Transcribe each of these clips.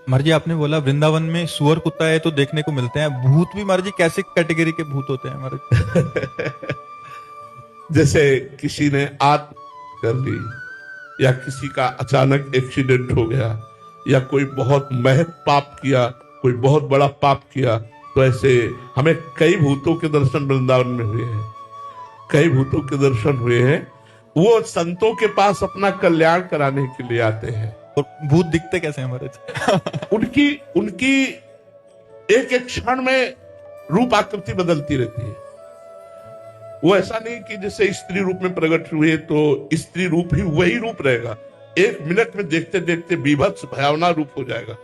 महाराज जी आपने बोला वृंदावन में सुअर कुत्ता है तो देखने को मिलते हैं, भूत भी महाराज जी कैसे कैटेगरी के भूत होते हैं महाराज? जैसे किसी ने आत्म कर ली, या किसी का अचानक एक्सीडेंट हो गया, या कोई बहुत महत पाप किया, कोई बहुत बड़ा पाप किया, तो ऐसे हमें कई भूतों के दर्शन वृंदावन में हुए हैं, कई भूतों के दर्शन हुए हैं। वो संतों के पास अपना कल्याण कराने के लिए आते हैं। और भूत दिखते कैसे हैं महाराज? उनकी उनकी एक एक क्षण में रूप आकृति बदलती रहती है। वो ऐसा नहीं कि जैसे स्त्री रूप में प्रकट हुए तो स्त्री रूप ही वही रूप रहेगा, एक मिनट में देखते देखते बीभत्स भयावना रूप हो जाएगा,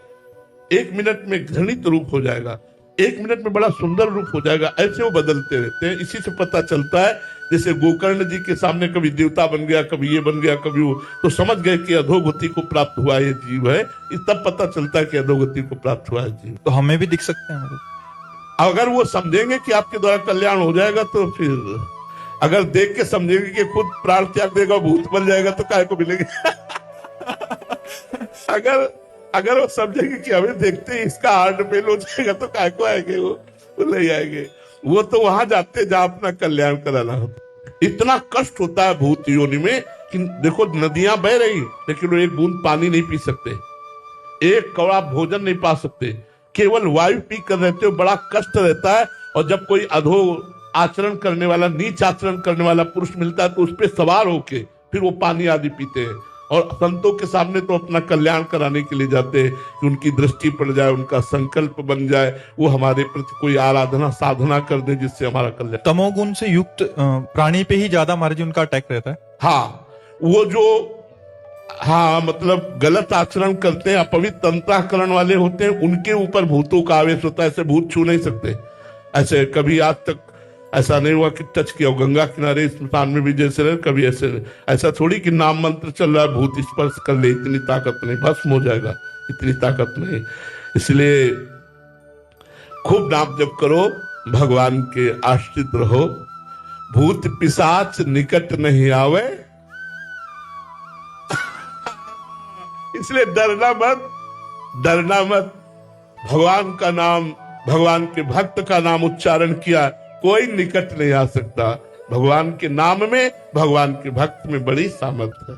एक मिनट में घृणित रूप हो जाएगा, एक मिनट में बड़ा सुंदर रूप हो जाएगा। ऐसे वो बदलते रहते हैं। इसी से पता चलता है, जैसे गोकर्ण जी के सामने कभी देवता बन गया, कभी ये बन गया, कभी वो, तो समझ गए कि अधोगति को प्राप्त हुआ ये जीव है। तब पता चलता है कि अधोगति को प्राप्त हुआ है जीव। तो हमें भी दिख सकते हैं महाराज? अगर वो समझेंगे कि आपके द्वारा कल्याण हो जाएगा तो फिर, अगर देख के समझेंगे कि खुद प्राण त्याग देगा, भूत बन जाएगा, तो काय को मिलेंगे? अगर वो समझेंगे कि हमें देखते ही इसका हार्ट फेल हो जाएगा, तो काय को आएंगे? वो नहीं आएंगे। वो तो वहां जाते जहां अपना कल्याण कराना होता। इतना कष्ट होता है भूत योनि में कि देखो, नदियां बह रही लेकिन वो एक बूंद पानी नहीं पी सकते, एक कौड़ा भोजन नहीं पा सकते, केवल वायु पी कर रहते हो। बड़ा कष्ट रहता है। और जब कोई अधो आचरण करने वाला, नीच आचरण करने वाला पुरुष मिलता है तो उस पर सवार होके फिर वो पानी आदि पीते हैं। और संतों के सामने तो अपना कल्याण कराने के लिए जाते हैं कि उनकी दृष्टि पड़ जाए, उनका संकल्प बन जाए, वो हमारे प्रति कोई आराधना साधना कर दे जिससे हमारा कल्याण। तमोगुण से युक्त प्राणी पे ही ज्यादा महाराज जी उनका अटैक रहता है। हाँ, वो जो मतलब गलत आचरण करते हैं, अपवित्र अंतःकरण वाले होते हैं, उनके ऊपर भूतों का आवेश होता है। ऐसे भूत छू नहीं सकते। ऐसे कभी आज तक ऐसा नहीं हुआ कि टच किया। गंगा किनारे स्मशान में भी जैसे रहे, कभी ऐसा थोड़ी कि नाम मंत्र चल रहा है, भूत स्पर्श कर ले, इतनी ताकत नहीं, भस्म हो जाएगा, इतनी ताकत नहीं। इसलिए खूब नाम जप करो, भगवान के आश्रित रहो, भूत पिशाच निकट नहीं आवे। इसलिए डरना मत, डरना मत। भगवान का नाम, भगवान के भक्त का नाम उच्चारण किया, कोई निकट नहीं आ सकता। भगवान के नाम में, भगवान के भक्त में बड़ी सामर्थ्य है।